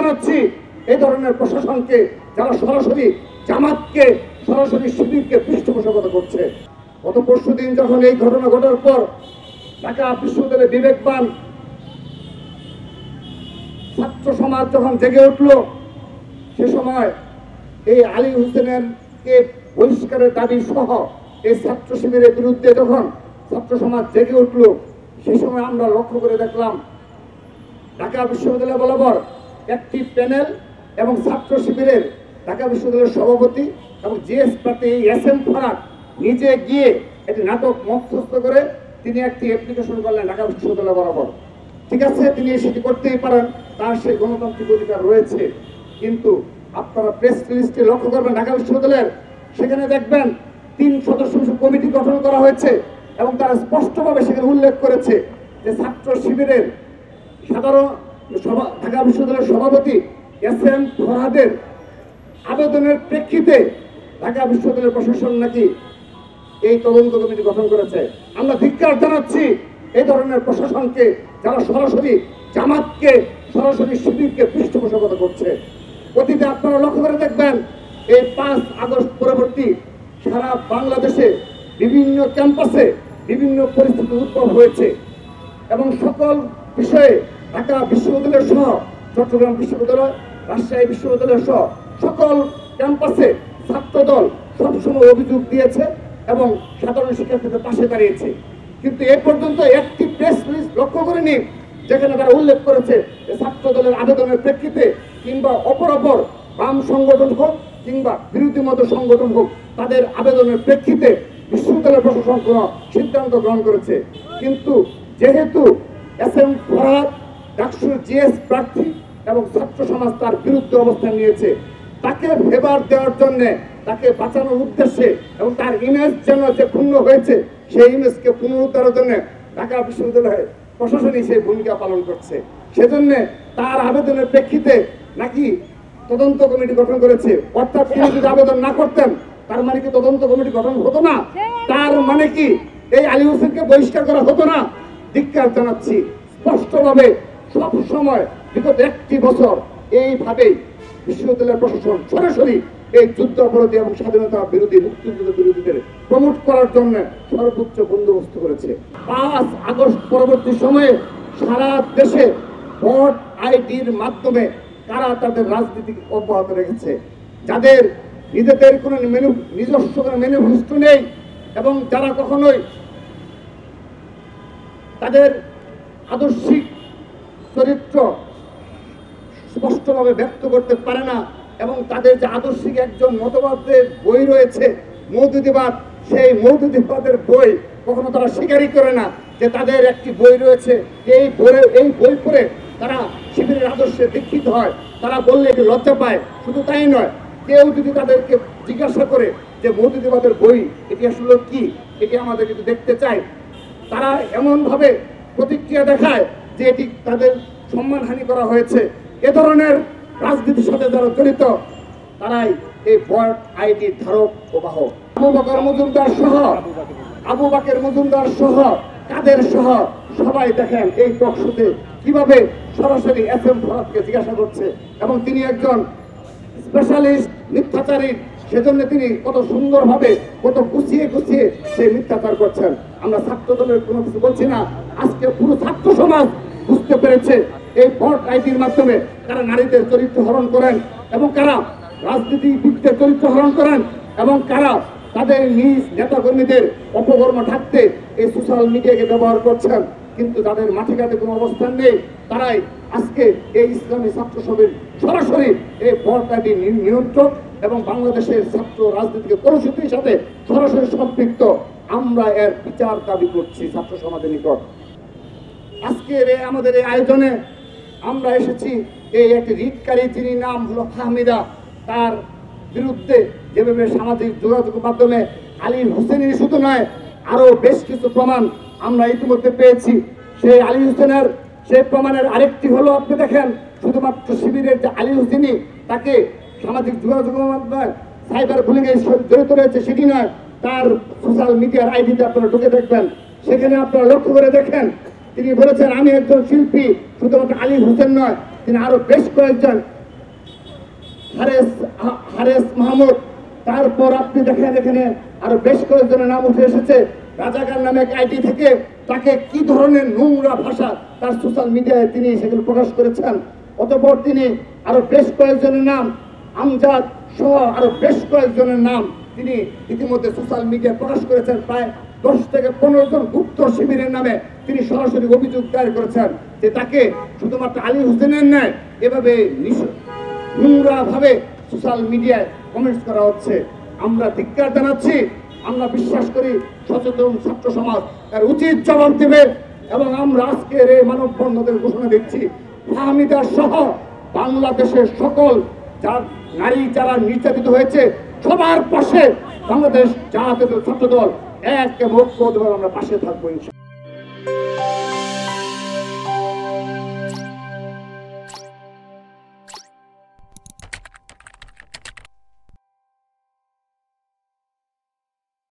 জানাচ্ছি এই ধরনের প্রশাসনকে, যারা সরাসরি জামাতকে, সরাসরি শিবিরকে পৃষ্ঠপোষকতা করছে। গত পরশুদিন যখন এই ঘটনা ঘটার পর ঢাকা বিশ্ববিদ্যালয়ের বিবেকবান ছাত্র সমাজ যখন জেগে উঠল, সে সময় এই আলী হোসেনের কে বহিষ্কারের দাবি সহ এই ছাত্র শিবিরের বিরুদ্ধে যখন ছাত্র সমাজ জেগে উঠল, সেই সময় আমরা লক্ষ্য করে দেখলাম ঢাকা বিশ্ববিদ্যালয় বরাবর একটি প্যানেল এবং ছাত্র শিবিরের ঢাকা বিশ্ববিদ্যালয়ের সভাপতি এবং জিএস প্রার্থী SM ফরহাদ নিজে গিয়ে একটি নাটক মধ্যস্থ করে তিনি একটি অ্যাপ্লিকেশন করলেন ঢাকা বিশ্ববিদ্যালয় বরাবর। ঠিক আছে, তিনি সেটি করতেই পারেন, তার সেই গণতান্ত্রিক অধিকার রয়েছে। কিন্তু আপনারা প্রেস রিলিজটি লক্ষ্য করবেন ঢাকা বিশ্ববিদ্যালয়ের, সেখানে দেখবেন 3 সদস্য কমিটি গঠন করা হয়েছে এবং তারা স্পষ্টভাবে সেখানে উল্লেখ করেছে যে ছাত্র শিবিরের সাধারণ ঢাকা বিশ্ববিদ্যালয়ের সভাপতি SM ফরহাদের আবেদনের প্রেক্ষিতে ঢাকা বিশ্ববিদ্যালয়ের প্রশাসন নাকি এই তদন্ত কমিটি গঠন করেছে। আমরা ধিক্কার জানাচ্ছি এই ধরনের প্রশাসনকে, যারা সরাসরি জামাতকে, সরাসরি শিবিরকে পৃষ্ঠপোষকতা করছে। অতীতে আপনারা লক্ষ্য করে দেখবেন এই 5 আগস্ট পরবর্তী সারা বাংলাদেশে বিভিন্ন ক্যাম্পাসে বিভিন্ন পরিস্থিতি উদ্ভব হয়েছে এবং সকল বিষয়ে ঢাকা বিশ্ববিদ্যালয় সহ চট্টগ্রাম বিশ্ববিদ্যালয়, রাজশাহী বিশ্ববিদ্যালয় সহ সকল ক্যাম্পাসে ছাত্রদল সবসময় অভিযোগ দিয়েছে এবং সাধারণ শিক্ষার্থীদের পাশে দাঁড়িয়েছে। কিন্তু এ পর্যন্ত একটি প্রেস রিলিজ লক্ষ্য করেনি যেখানে তারা উল্লেখ করেছে যে ছাত্রদলের আবেদনের প্রেক্ষিতে কিংবা অপরাপর বাম সংগঠন হোক কিংবা বিরোধী মত সংগঠন হোক, তাদের আবেদনের প্রেক্ষিতে বিশ্ববিদ্যালয় প্রশাসন কোনো সিদ্ধান্ত গ্রহণ করেছে। কিন্তু যেহেতু SM ফরহাদ ডাকসুর জিএস প্রার্থী এবং ছাত্র সমাজ তার বিরুদ্ধে অবস্থান নিয়েছে, তাকে ফেভার দেওয়ার জন্য, তাকে বাঁচানোর উদ্দেশ্যে এবং তার ইমেজ যেন যে ক্ষুণ্ণ হয়েছে সেই ইমেজকে পুনরুদ্ধারের জন্য ঢাকা বিশ্ববিদ্যালয়ে প্রশাসনই সেই ভূমিকা পালন করছে। সেজন্য তার আবেদনের প্রেক্ষিতে নাকি তদন্ত কমিটি গঠন করেছে। অর্থাৎ তিনি যদি আবেদন না করতেন তার মানে কি তদন্ত কমিটি গঠন হতো না? তার মানে কি এই আলী হোসেনকে বহিষ্কার করা হতো না? ধিক্কার জানাচ্ছি স্পষ্টভাবে। সব সময় বিগত 1টি বছর এইভাবেই বিশ্ববিদ্যালয়ের প্রশাসন সরাসরি এই যুদ্ধ অপরাধী এবং স্বাধীনতা বিরোধী, মুক্তিযুদ্ধ বিরোধীদের প্রমোট করার জন্য সর্বোচ্চ বন্দোবস্ত করেছে। 5 আগস্ট পরবর্তী সময়ে সারা দেশে ভোট আইডির মাধ্যমে তারা তাদের রাজনীতি অব্যাহত রেখেছে, যাদের নিজেদের কোনো নিজস্ব কোনো ম্যানিফেস্টো নেই এবং যারা কখনোই তাদের আদর্শিক চরিত্র স্পষ্টভাবে ব্যক্ত করতে পারে না এবং তাদের যে আদর্শিক একজন মতবাদের বই রয়েছে মৌদুদিবাদ, সেই মৌদুদিবাদের বই কখনো তারা স্বীকারই করে না যে তাদের একটি বই রয়েছে, এই বই পড়ে তারা শিবিরের আদর্শে দীক্ষিত হয়। তারা বললে একটু লজ্জা পায়। শুধু তাই নয়, কেউ যদি তাদেরকে জিজ্ঞাসা করে যে মৌদুদিবাদের বই এটি আসলে কি, এটি আমাদের কিন্তু দেখতে চায়, তারা এমনভাবে প্রতিক্রিয়া দেখায় যে এটি তাদের সম্মানহানি করা হয়েছে। এ ধরনের রাজনীতির সাথে যারা জড়িত তারাই এই ভোট আইডির ধারক ও বাহক। আবু বাকের মজুমদার সহ কাদের সহ সবাই দেখেন এই টকশোতে কিভাবে সরাসরি SM ফরহাদকে জিজ্ঞাসা করছে এবং তিনি একজন স্পেশালিস্ট মিথ্যাচারী, সেজন্য তিনি কত সুন্দরভাবে কত গুছিয়ে সেই মিথ্যাচার করছেন। আমরা ছাত্র দলের কোনো কিছু বলছি না, আজকে পুরো ছাত্র সমাজ বুঝতে পেরেছে এই ভোট আইডির মাধ্যমে কারা নারীদের চরিত্র হরণ করেন এবং কারা রাজনীতিবিদদের চরিত্র হরণ করেন এবং কারা তাদের নিজ নেতাকর্মীদের অপকর্ম ঢাকতে এই সোশ্যাল মিডিয়াকে ব্যবহার করছেন। কিন্তু তাদের মাঠে ঘাটে কোনো অবস্থান নেই, তারাই আজকে এই ইসলামী ছাত্র সভার সরাসরি এই ভোট আইডি নিয়ন্ত্রক এবং বাংলাদেশের ছাত্র রাজনীতিকে পরিস্থিতির সাথে সরাসরি সম্পৃক্ত। আমরা এর বিচার দাবি করছি ছাত্র সমাজের নিকট। আজকের আমাদের এই আয়োজনে আমরা এসেছি এই একটি রিটকারী, যিনি নাম হলো ফাহমিদা, তার বিরুদ্ধে যেভাবে সামাজিক যোগাযোগের মাধ্যমে আলী হোসেনের শুধু নয় আরো বেশ কিছু প্রমাণ আমরা ইতিমধ্যে পেয়েছি। সেই আলী হোসেনের সেই প্রমাণের আরেকটি হলো, আপনি দেখেন শুধুমাত্র শিবিরের যে আলী হোসেনি তাকে সামাজিক যোগাযোগের মাধ্যমে সাইবার বুলিং এ জড়িত রয়েছে সেটি নয়, তার সোশ্যাল মিডিয়ার আইডিতে আপনারা ঢুকে দেখবেন, সেখানে আপনারা লক্ষ্য করে দেখেন তিনি বলেছেন আমি একজন শিল্পী, শুধুমাত্র আলী হোসেন নয়, তিনি আরো বেশ কয়েকজন হারেস মাহমুদ, তারপর আপনি দেখেন এখানে আরো বেশ কয়েকজনের নাম উঠে এসেছে। রাজাকার নামে এক আইডি থেকে তাকে কি ধরনের নোংরা ভাষা তার সোশ্যাল মিডিয়ায় তিনি সেগুলো প্রকাশ করেছেন। অতঃপর তিনি আরো বেশ কয়েকজনের নাম, আমজাদ সহ আরো বেশ কয়েকজনের নাম তিনি ইতিমধ্যে সোশ্যাল মিডিয়ায় প্রকাশ করেছেন। প্রায় 10 থেকে 15 জন গুপ্ত শিবিরের নামে তিনি সরাসরি অভিযোগ দায়ের করেছেন যে তাকে শুধুমাত্র আলী হোসেনের ন্যায় এভাবে নোংরা ভাবে সোশ্যাল মিডিয়ায় কমেন্টস করা হচ্ছে। আমরা ধিক্কার জানাচ্ছি। আমরা বিশ্বাস করি সচেতন ছাত্র সমাজ তার উচিত জবাব দেবে এবং আমরা আজকের এই মানববন্ধনের ঘোষণা দিচ্ছি ফাহমিদা সহ বাংলাদেশের সকল নারী যারা নির্যাতিত হয়েছে সবার পাশে বাংলাদেশ জাতীয় ছাত্র দল এক ঐক্যবদ্ধভাবে আমরা পাশে থাকবো।